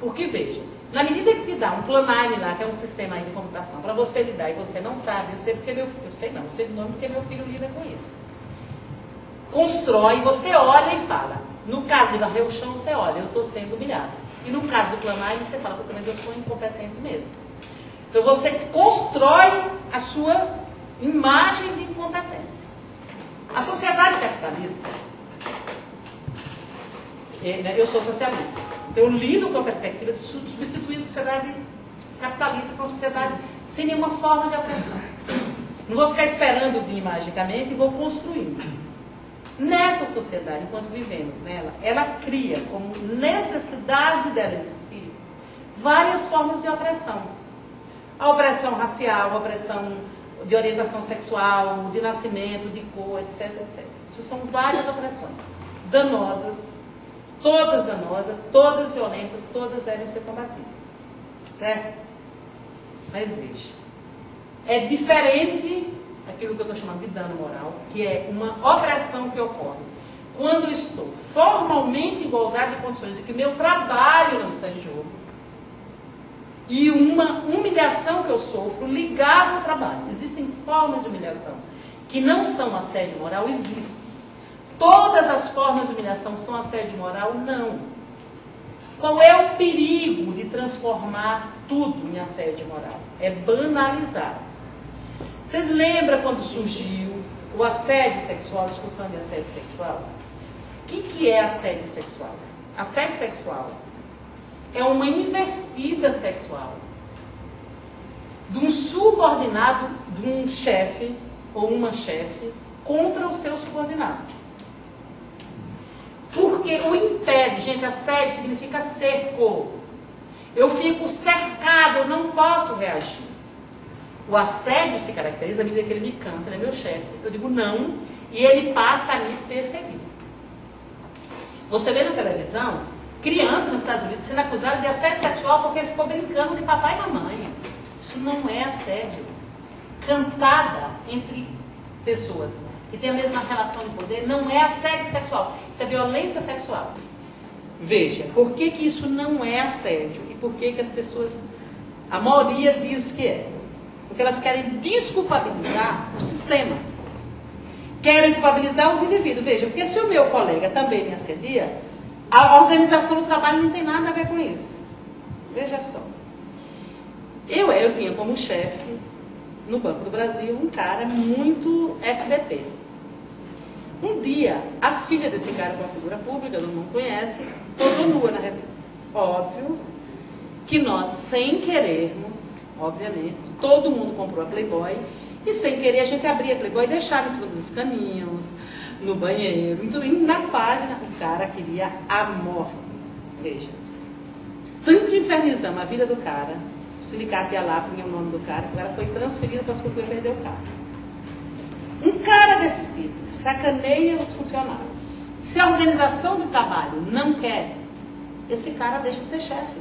Porque, veja, na medida que te dá um Planine lá, que é um sistema aí de computação, para você lidar e você não sabe, eu sei do nome porque meu filho lida com isso. Constrói, você olha e fala. No caso de varrer o chão, você olha, eu estou sendo humilhado. E no caso do Planine, você fala, mas eu sou incompetente mesmo. Então você constrói a sua imagem de incompetência. A sociedade capitalista, eu sou socialista, então eu lido com a perspectiva de substituir a sociedade capitalista com a sociedade sem nenhuma forma de opressão. Não vou ficar esperando vir magicamente e vou construindo. Nessa sociedade, enquanto vivemos nela, ela cria como necessidade dela existir várias formas de opressão. A opressão racial, a opressão de orientação sexual, de nascimento, de cor, etc, etc. Isso são várias opressões danosas, todas violentas, todas devem ser combatidas. Certo? Mas veja, é diferente aquilo que eu estou chamando de dano moral, que é uma opressão que ocorre quando estou formalmente em igualdade de condições e que meu trabalho não está em jogo, e uma humilhação que eu sofro ligada ao trabalho. Existem formas de humilhação que não são assédio moral, existem. Todas as formas de humilhação são assédio moral? Não. Qual é o perigo de transformar tudo em assédio moral? É banalizar. Vocês lembram quando surgiu o assédio sexual, a discussão de assédio sexual? O que é assédio sexual? Assédio sexual é uma investida sexual de um subordinado, de um chefe ou uma chefe contra o seu subordinado. Porque o impede, gente, assédio significa cerco. Eu fico cercado, eu não posso reagir. O assédio se caracteriza à medida que ele me canta, ele é meu chefe. Eu digo não, e ele passa a me perseguir. Você vê na televisão, criança nos Estados Unidos sendo acusada de assédio sexual porque ficou brincando de papai e mamãe. Isso não é assédio. Cantada entre pessoas que têm a mesma relação de poder não é assédio sexual. Isso é violência sexual. Veja, por que isso não é assédio? E por que as pessoas, a maioria diz que é? Porque elas querem desculpabilizar o sistema. Querem culpabilizar os indivíduos. Veja, porque se o meu colega também me assedia, a organização do trabalho não tem nada a ver com isso. Veja só. Eu tinha como chefe, no Banco do Brasil, um cara muito FDP. Um dia, a filha desse cara, com uma figura pública, não conhece, posou nua na revista. Óbvio que nós, sem querermos, obviamente, todo mundo comprou a Playboy, e sem querer a gente abria a Playboy e deixava em cima dos escaninhos, no banheiro, indo na página, o cara queria a morte. Veja, tanto infernizamos a vida do cara, o sindicato ia lá, punha o nome do cara, o cara foi transferido para as culturas e perdeu o cargo. Um cara desse tipo, que sacaneia os funcionários, se a organização de trabalho não quer, esse cara deixa de ser chefe.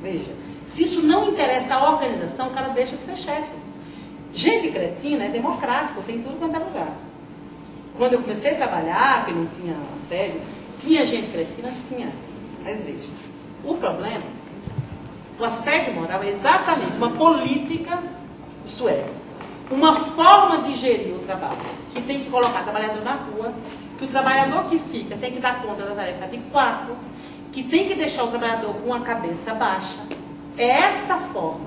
Veja, se isso não interessa à organização, o cara deixa de ser chefe. Gente cretina é democrático, tem tudo quanto é lugar. Quando eu comecei a trabalhar, que não tinha assédio, tinha gente cretina? Tinha. Mas veja, o problema, o assédio moral é exatamente uma política, isto é, uma forma de gerir o trabalho, que tem que colocar o trabalhador na rua, que o trabalhador que fica tem que dar conta da tarefa de quarto, que tem que deixar o trabalhador com a cabeça baixa. É esta forma,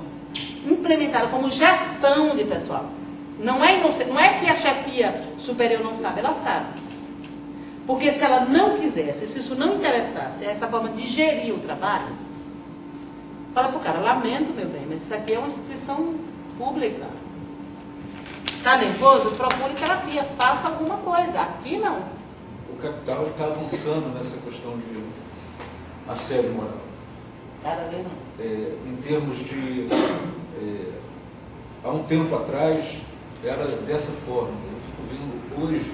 implementada como gestão de pessoal. Não é inocente, não é que a chefia superior não sabe, ela sabe. Porque se ela não quisesse, se isso não interessasse, essa forma de gerir o trabalho, fala para o cara, lamento, meu bem, mas isso aqui é uma instituição pública. Está nervoso? Procure terapia, faça alguma coisa. Aqui não. O capital está avançando nessa questão de assédio moral. Cada vez não. Em termos de... há um tempo atrás, era dessa forma. Eu fico vendo hoje,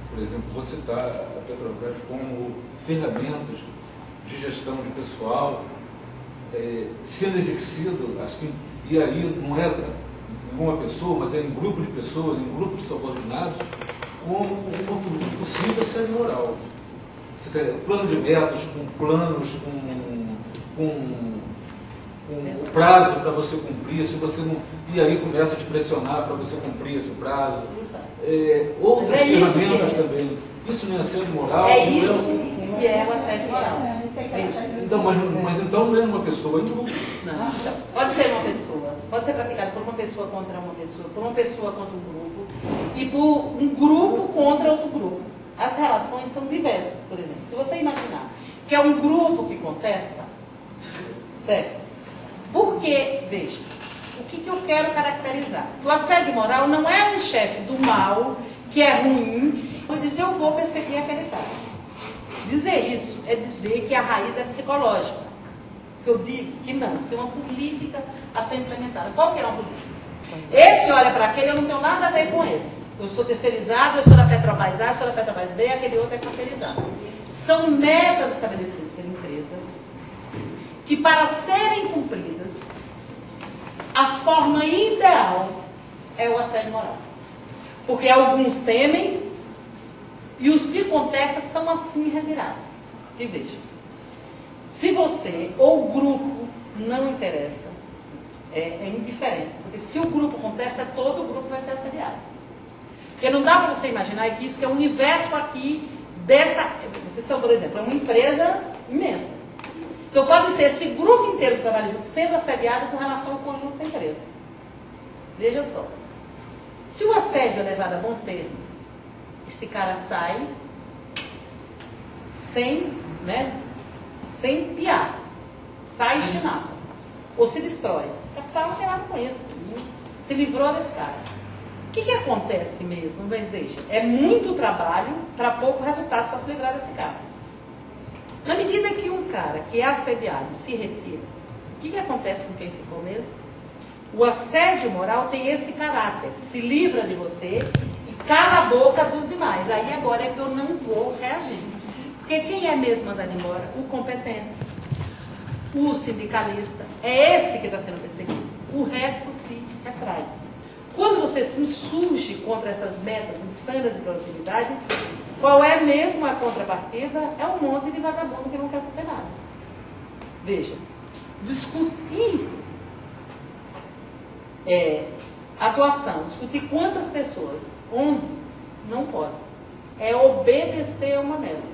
por exemplo, vou citar a Petrobras como ferramentas de gestão de pessoal, sendo exercido assim, e aí não é em uma pessoa, mas é em grupo de pessoas, em grupos subordinados, como um possível assédio moral. plano de metas, com planos, com o prazo para você cumprir, se você não. E aí começa a te pressionar para você cumprir esse prazo. Outras ferramentas também. Isso não é assédio moral? É isso que é o assédio moral. Então, mas então não é uma pessoa, é um grupo. Não, então, pode ser uma pessoa, pode ser praticado por uma pessoa contra uma pessoa, por uma pessoa contra um grupo e por um grupo contra outro grupo. As relações são diversas, por exemplo. Se você imaginar que é um grupo que contesta, certo? Porque, veja, o que eu quero caracterizar? O assédio moral não é um chefe do mal, que é ruim, vou dizer eu vou perseguir aquele cara. Dizer isso é dizer que a raiz é psicológica. Eu digo que não, tem uma política a ser implementada. Qual que é uma política? Esse olha para aquele, eu não tenho nada a ver com esse. Eu sou terceirizado, eu sou da Petrobras A, eu sou da Petrobras B, aquele outro é carteirizado. São metas estabelecidas pela empresa que, para serem cumpridas, a forma ideal é o assédio moral. Porque alguns temem e os que contestam são assim revirados. E veja, se você ou o grupo não interessa, é indiferente. Porque se o grupo contesta, todo o grupo vai ser assediado. Porque não dá para você imaginar que isso que é o universo aqui dessa... Vocês estão, por exemplo, é uma empresa imensa. Então pode ser esse grupo inteiro que trabalha junto sendo assediado com relação ao conjunto da empresa. Veja só. Se o assédio é levado a bom termo, este cara sai sem piar, sai e se mata, ou se destrói. O capital não tem nada com isso, se livrou desse cara. O que acontece mesmo? Mas veja, é muito trabalho para pouco resultado só se livrar desse cara. Na medida que um cara que é assediado se retira, o que acontece com quem ficou mesmo? O assédio moral tem esse caráter, se livra de você e cala a boca dos demais. Aí agora é que eu não vou reagir. Porque quem é mesmo mandado embora? O competente, o sindicalista. É esse que está sendo perseguido. O resto se retrai. Quando você se insurge contra essas metas insanas de produtividade, qual é mesmo a contrapartida? É um monte de vagabundo que não quer fazer nada. Veja, discutir atuação, discutir quantas pessoas, onde, não pode. É obedecer a uma meta.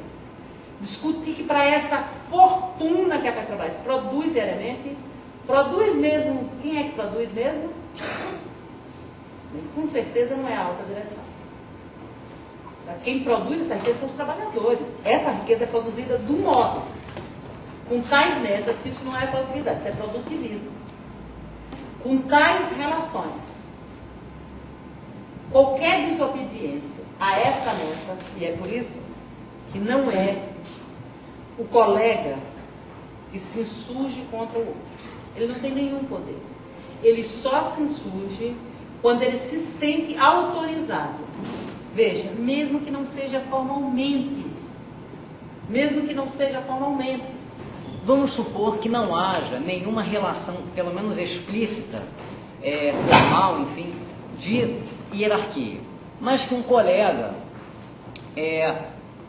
Discutir que para essa fortuna que a Petrobras produz diariamente, produz mesmo, quem é que produz mesmo? Com certeza não é a alta direção. Quem produz essa riqueza são os trabalhadores. Essa riqueza é produzida do modo, com tais metas, que isso não é produtividade, isso é produtivismo. Com tais relações, qualquer desobediência a essa meta, e é por isso que não é o colega que se insurge contra o outro. Ele não tem nenhum poder. Ele só se insurge quando ele se sente autorizado. Veja, mesmo que não seja formalmente. Mesmo que não seja formalmente. Vamos supor que não haja nenhuma relação, pelo menos explícita, formal, enfim, de hierarquia. Mas que um colega,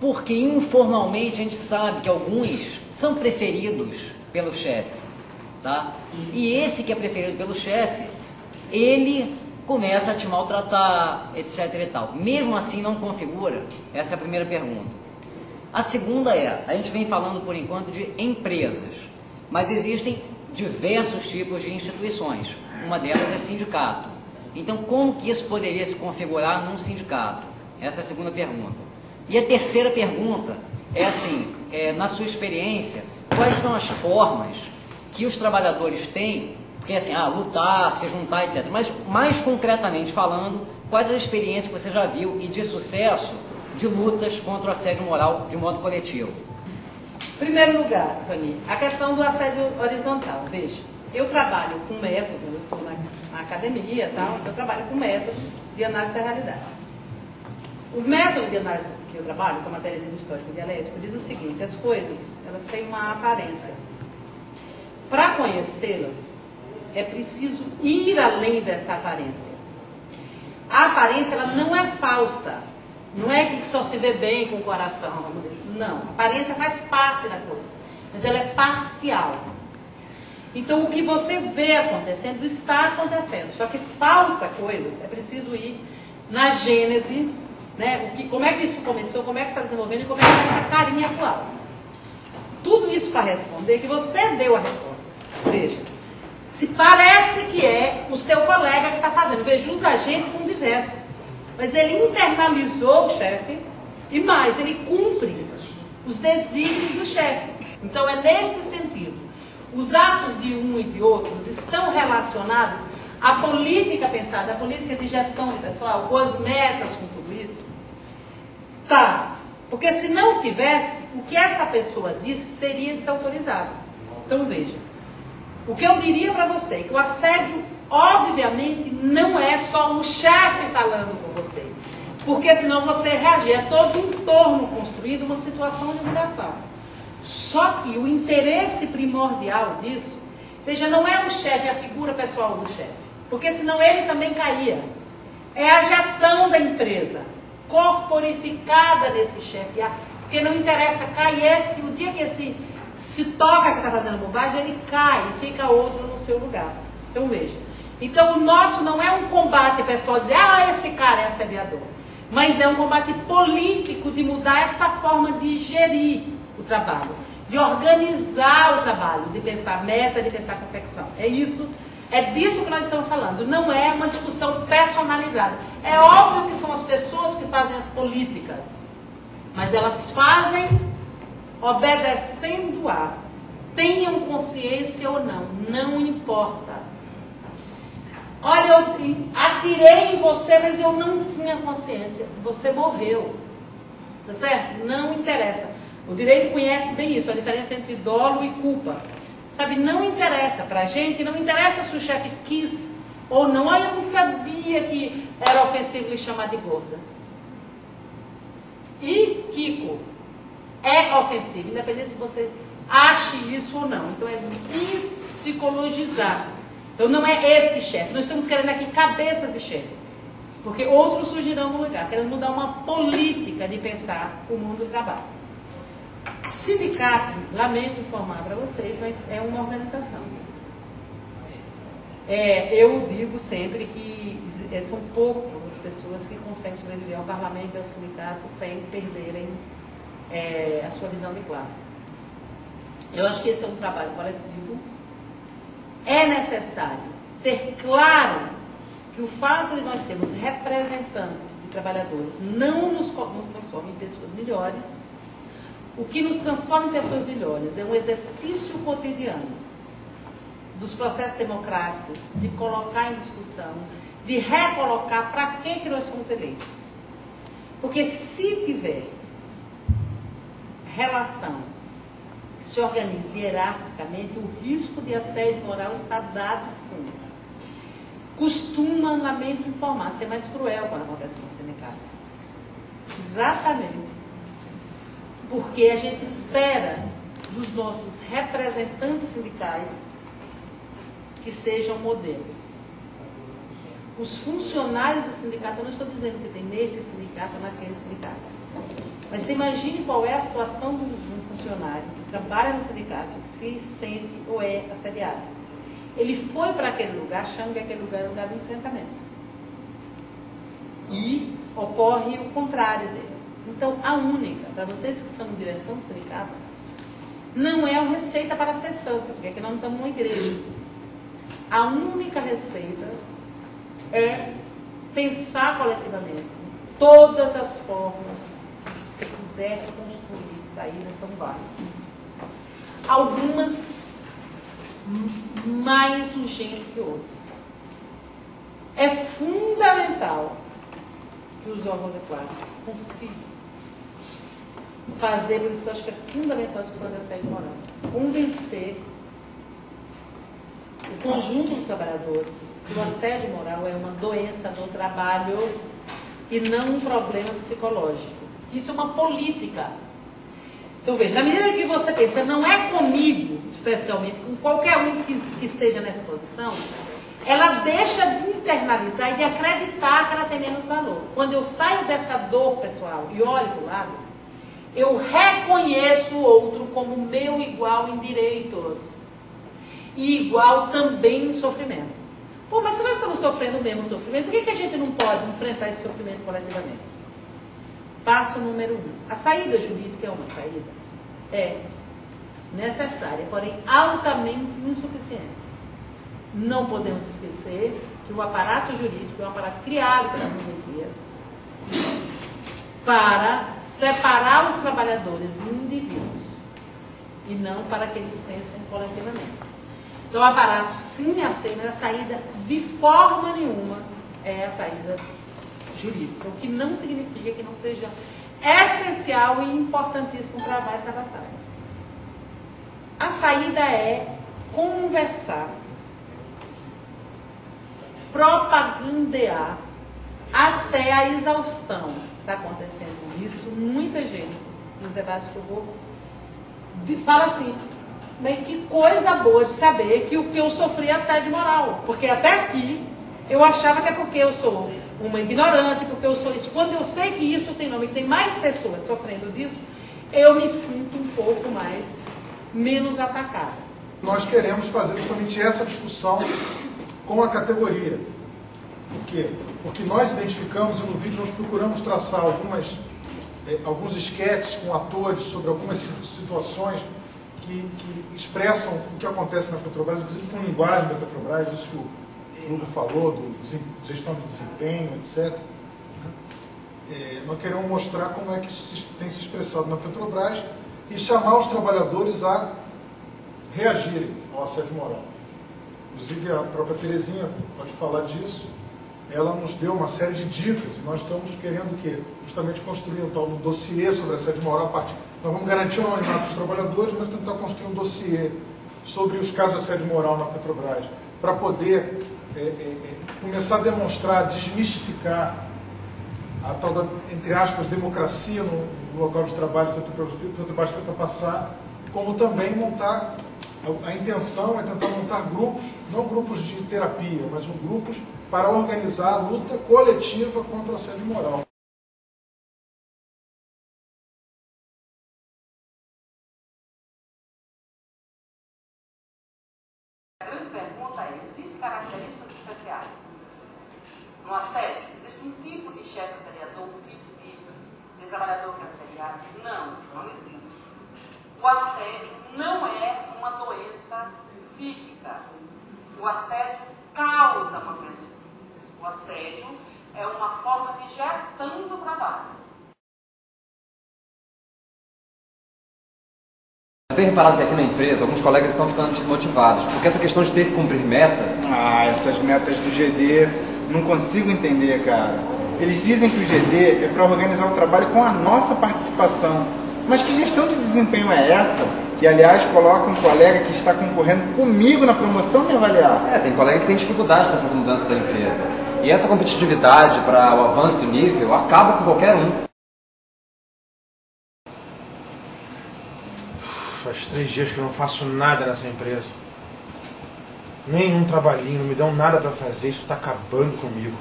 porque informalmente a gente sabe que alguns são preferidos pelo chefe, tá? E esse que é preferido pelo chefe, ele começa a te maltratar, etc. e tal. Mesmo assim não configura? Essa é a primeira pergunta. A segunda a gente vem falando por enquanto de empresas, mas existem diversos tipos de instituições. Uma delas é sindicato. Então, como que isso poderia se configurar num sindicato? Essa é a segunda pergunta. E a terceira pergunta é assim, na sua experiência, quais são as formas que os trabalhadores têm, porque assim, lutar, se juntar, etc. Mas, mais concretamente falando, quais as experiências que você já viu e de sucesso de lutas contra o assédio moral de modo coletivo? Em primeiro lugar, Tony, a questão do assédio horizontal. Veja, eu trabalho com método, eu estou na academia e tal, eu trabalho com método de análise da realidade. O método de análise que eu trabalho, com materialismo histórico e dialético, diz o seguinte: as coisas, elas têm uma aparência. Para conhecê-las, é preciso ir além dessa aparência. A aparência, ela não é falsa. Não é que só se vê bem com o coração. Não, a aparência faz parte da coisa, mas ela é parcial. Então o que você vê acontecendo, está acontecendo. Só que falta coisas, é preciso ir na gênese, né? Como é que isso começou, como é que está desenvolvendo e como é que está essa carinha atual. Tudo isso para responder que você deu a resposta. Veja, se parece que é o seu colega que está fazendo. Veja, os agentes são diversos. Mas ele internalizou o chefe e mais, ele cumpre os desígnios do chefe. Então é neste sentido. Os atos de um e de outros estão relacionados à política pensada, à política de gestão de pessoal, com as metas, com tudo isso? Tá. Porque se não tivesse, o que essa pessoa disse seria desautorizado. Então veja, o que eu diria para você é que o assédio, obviamente, não é só um chefe falando com você. Porque senão você reagir. É todo um entorno construído, uma situação de humilhação. Só que o interesse primordial disso, veja, não é o chefe, a figura pessoal do chefe. Porque senão ele também caía. É a gestão da empresa, corporificada desse chefe. Porque não interessa, cai esse, o dia que esse se toca que está fazendo bobagem, ele cai e fica outro no seu lugar. Então veja. Então o nosso não é um combate pessoal, dizer, esse cara é assediador. Mas é um combate político de mudar esta forma de gerir o trabalho, de organizar o trabalho, de pensar meta, de pensar confecção. É disso que nós estamos falando. Não é uma discussão personalizada. É óbvio que são as pessoas que fazem as políticas, mas elas fazem obedecendo a, tenham consciência ou não, não importa. Olha, eu atirei em você, mas eu não tinha consciência. Você morreu. Tá certo? Não interessa. O direito conhece bem isso, a diferença entre dolo e culpa. Sabe, não interessa pra gente, não interessa se o chefe quis ou não. Olha, eu não sabia que era ofensivo lhe chamar de gorda. E, Kiko, é ofensivo, independente se você ache isso ou não. Então é despsicologizar. Então não é este chefe. Nós estamos querendo aqui cabeças de chefe. Porque outros surgirão no lugar, querendo mudar uma política de pensar o mundo do trabalho. Sindicato, lamento informar para vocês, mas é uma organização. Eu digo sempre que são poucas as pessoas que conseguem sobreviver ao parlamento e ao sindicato sem perderem a sua visão de classe. Eu acho que esse é um trabalho coletivo. É necessário ter claro que o fato de nós sermos representantes de trabalhadores não nos transforma em pessoas melhores. O que nos transforma em pessoas melhores é um exercício cotidiano dos processos democráticos, de colocar em discussão, de recolocar para que nós fomos eleitos. Porque se tiver relação que se organize hierarquicamente, o risco de assédio moral está dado sim. Costuma, lamento informar, ser mais cruel quando acontece no sindicato. Exatamente. Porque a gente espera dos nossos representantes sindicais que sejam modelos. Os funcionários do sindicato, eu não estou dizendo que tem nesse sindicato ou naquele sindicato. Mas você imagine qual é a situação de um funcionário que trabalha no sindicato, que se sente ou é assediado. Ele foi para aquele lugar achando que aquele lugar era um lugar de enfrentamento. E ocorre o contrário dele. Então, a única, para vocês que são em direção do sindicato, não é uma receita para ser santo, porque aqui nós não estamos numa igreja. A única receita é pensar coletivamente todas as formas que você puder construir de saída são válidas. Algumas mais urgentes que outras. É fundamental que os órgãos de classe consigam fazer, por isso que eu acho que é fundamental a discussão da assédio moral, convencer o conjunto dos trabalhadores que o assédio moral é uma doença do trabalho e não um problema psicológico. Isso é uma política. Então veja, na medida que você pensa, não é comigo, especialmente, com qualquer um que esteja nessa posição, ela deixa de internalizar e de acreditar que ela tem menos valor. Quando eu saio dessa dor pessoal e olho para o lado, eu reconheço o outro como meu igual em direitos e igual também em sofrimento. Pô, mas se nós estamos sofrendo o mesmo sofrimento, por que a gente não pode enfrentar esse sofrimento coletivamente? Passo número 1. A saída jurídica é uma saída? É necessária, porém altamente insuficiente. Não podemos esquecer que o aparato jurídico é um aparato criado pela burguesia para separar os trabalhadores em indivíduos e não para que eles pensem coletivamente. Então o aparato sim aceita, mas a saída de forma nenhuma é a saída jurídica, o que não significa que não seja essencial e importantíssimo travar essa batalha. A saída é conversar, propagandear até a exaustão. Está acontecendo isso, muita gente, nos debates que eu vou, fala assim, mas que coisa boa de saber que o que eu sofri é assédio moral, porque até aqui eu achava que é porque eu sou uma ignorante, porque eu sou isso. Quando eu sei que isso tem nome, tem mais pessoas sofrendo disso, eu me sinto um pouco menos atacada. Nós queremos fazer justamente essa discussão com a categoria. Por quê? Porque nós identificamos, e no vídeo nós procuramos traçar alguns esquetes com atores sobre algumas situações que expressam o que acontece na Petrobras, inclusive com linguagem da Petrobras, isso que o Hugo falou, gestão de desempenho, etc. Nós queremos mostrar como é que isso tem se expressado na Petrobras e chamar os trabalhadores a reagirem ao assédio moral. Inclusive a própria Terezinha pode falar disso. Ela nos deu uma série de dicas e nós estamos querendo o quê? Justamente construir um tal do dossiê sobre assédio moral a partir. Nós vamos garantir o anonimato dos trabalhadores, mas tentar construir um dossiê sobre os casos de assédio moral na Petrobras, para poder começar a demonstrar, desmistificar a tal da, entre aspas, democracia no local de trabalho que a Petrobras tenta passar, como também montar, a intenção é tentar montar grupos, não grupos de terapia, mas grupos para organizar a luta coletiva contra o assédio moral. A grande pergunta é, existem características especiais no assédio? Existe um tipo de chefe assediador, um tipo de trabalhador que é assediado? Não existe. O assédio não é uma doença psíquica. O assédio causa uma doença psíquica. O assédio é uma forma de gestão do trabalho. Você tem reparado que aqui na empresa alguns colegas estão ficando desmotivados, porque essa questão de ter que cumprir metas... essas metas do GD, não consigo entender, cara. Eles dizem que o GD é para organizar o trabalho com a nossa participação. Mas que gestão de desempenho é essa? Que, aliás, coloca um colega que está concorrendo comigo na promoção me avaliar. Tem colega que tem dificuldade com essas mudanças da empresa. E essa competitividade para o avanço do nível acaba com qualquer um. Faz 3 dias que eu não faço nada nessa empresa. Nenhum trabalhinho, não me dão nada para fazer, isso está acabando comigo.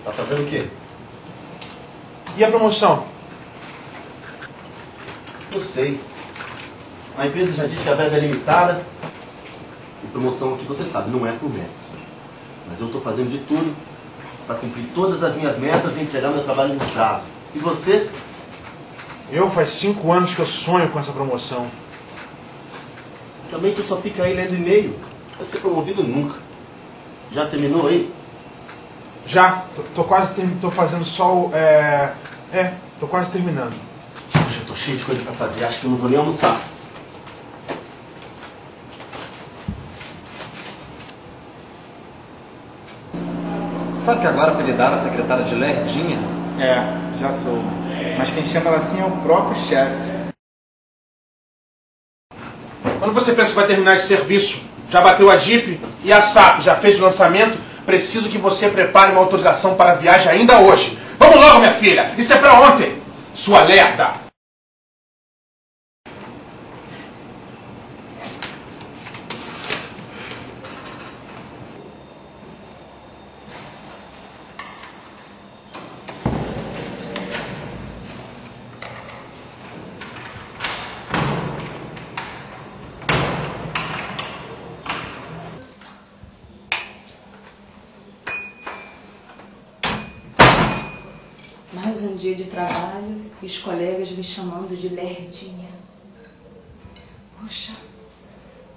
Tá fazendo o quê? E a promoção? Eu sei. A empresa já disse que a verba é limitada. E promoção aqui, você sabe, não é por mérito. Mas eu estou fazendo de tudo para cumprir todas as minhas metas e entregar meu trabalho no prazo. E você? Eu faz 5 anos que eu sonho com essa promoção. Também tu só fica aí lendo e-mail. Vai ser promovido nunca. Já terminou aí? Já, tô quase tô fazendo só o... tô quase terminando. Hoje eu tô cheio de coisa pra fazer, acho que eu não vou nem almoçar. Você sabe que agora apelidaram a secretária de Lerdinha? Já sou. Mas quem chama ela assim é o próprio chefe. Ô Quando você pensa que vai terminar esse serviço, já bateu a DIP e a SAP já fez o lançamento, preciso que você prepare uma autorização para a viagem ainda hoje. Vamos logo, minha filha! Isso é para ontem, sua lerda! Mais um dia de trabalho e os colegas me chamando de lerdinha. Poxa,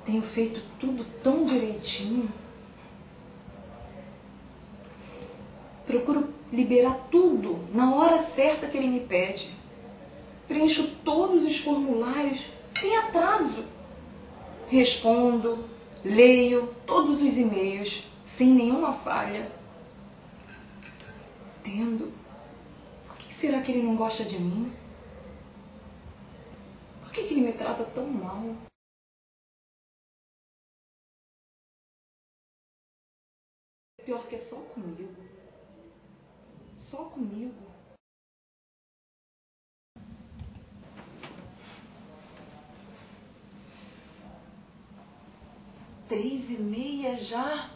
tenho feito tudo tão direitinho. Procuro liberar tudo na hora certa que ele me pede. Preencho todos os formulários sem atraso. Respondo, leio todos os e-mails sem nenhuma falha. Entendo. Por que será que ele não gosta de mim? Por que ele me trata tão mal? Pior que é só comigo. Só comigo. Três e meia já?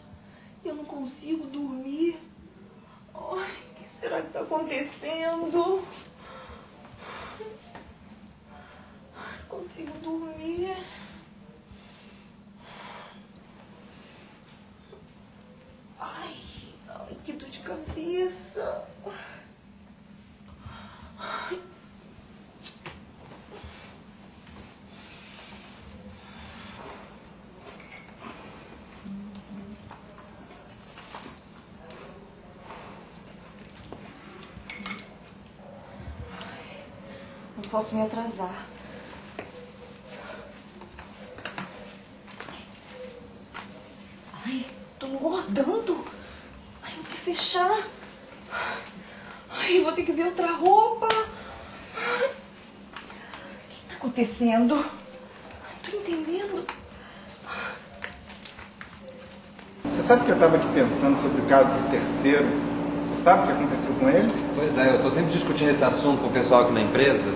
Eu não consigo dormir. Ai, o que será que está acontecendo? Não consigo dormir. Ai, que dor de cabeça. Ai. Não posso me atrasar. Ai, tô engordando. Ai, tem que fechar. Ai, vou ter que ver outra roupa. O que tá acontecendo? Não tô entendendo. Você sabe que eu estava aqui pensando sobre o caso do terceiro? Você sabe o que aconteceu com ele? Pois é, eu estou sempre discutindo esse assunto com o pessoal aqui na empresa,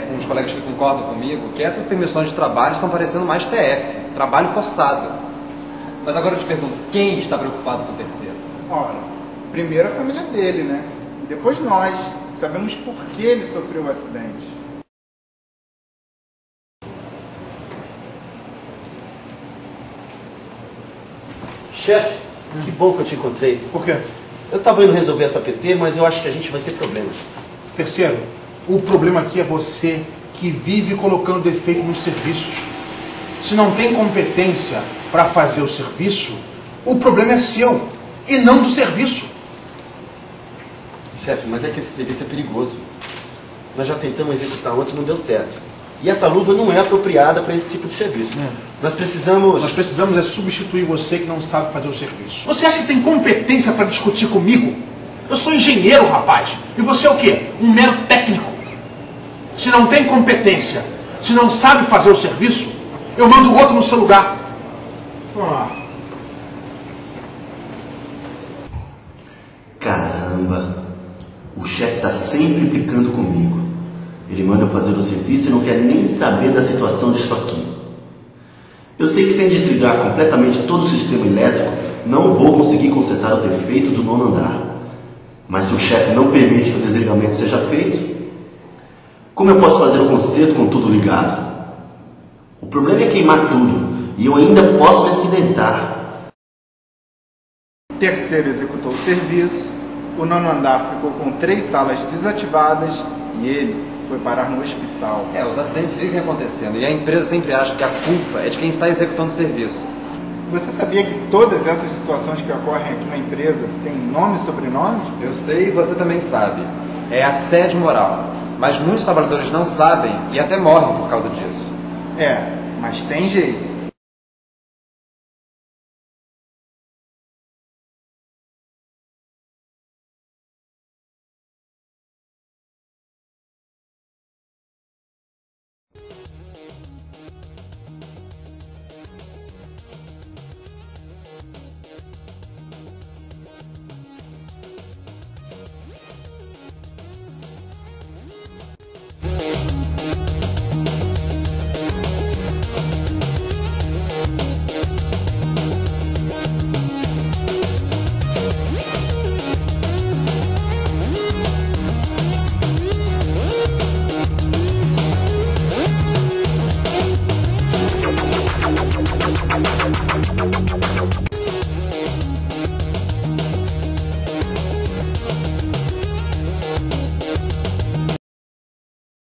com os colegas que concordam comigo, que essas permissões de trabalho estão parecendo mais TF, trabalho forçado. Mas agora eu te pergunto, quem está preocupado com o terceiro? Ora, primeiro a família dele, né? E depois nós, que sabemos por que ele sofreu o acidente. Chefe, que bom que eu te encontrei. Por quê? Eu estava indo resolver essa PT, mas eu acho que a gente vai ter problemas. Terceiro, o problema aqui é você que vive colocando defeito nos serviços. Se não tem competência para fazer o serviço, o problema é seu e não do serviço. Chefe, mas é que esse serviço é perigoso. Nós já tentamos executar ontem e não deu certo. E essa luva não é apropriada para esse tipo de serviço. Nós precisamos é substituir você que não sabe fazer o serviço. Você acha que tem competência para discutir comigo? Eu sou engenheiro, rapaz. E você é o quê? Um mero técnico. Se não tem competência, se não sabe fazer o serviço, eu mando o outro no seu lugar. Caramba, o chefe está sempre implicando comigo. Ele manda eu fazer o serviço e não quer nem saber da situação disso aqui. Eu sei que sem desligar completamente todo o sistema elétrico, não vou conseguir consertar o defeito do 9º andar. Mas se o chefe não permite que o desligamento seja feito, como eu posso fazer o conserto com tudo ligado? O problema é queimar tudo e eu ainda posso me acidentar. O terceiro executou o serviço, o 9º andar ficou com 3 salas desativadas e ele foi parar no hospital. Os acidentes vivem acontecendo e a empresa sempre acha que a culpa é de quem está executando o serviço. Você sabia que todas essas situações que ocorrem aqui na empresa têm nome e sobrenome? Eu sei e você também sabe. É assédio moral. Mas muitos trabalhadores não sabem e até morrem por causa disso. Mas tem jeito.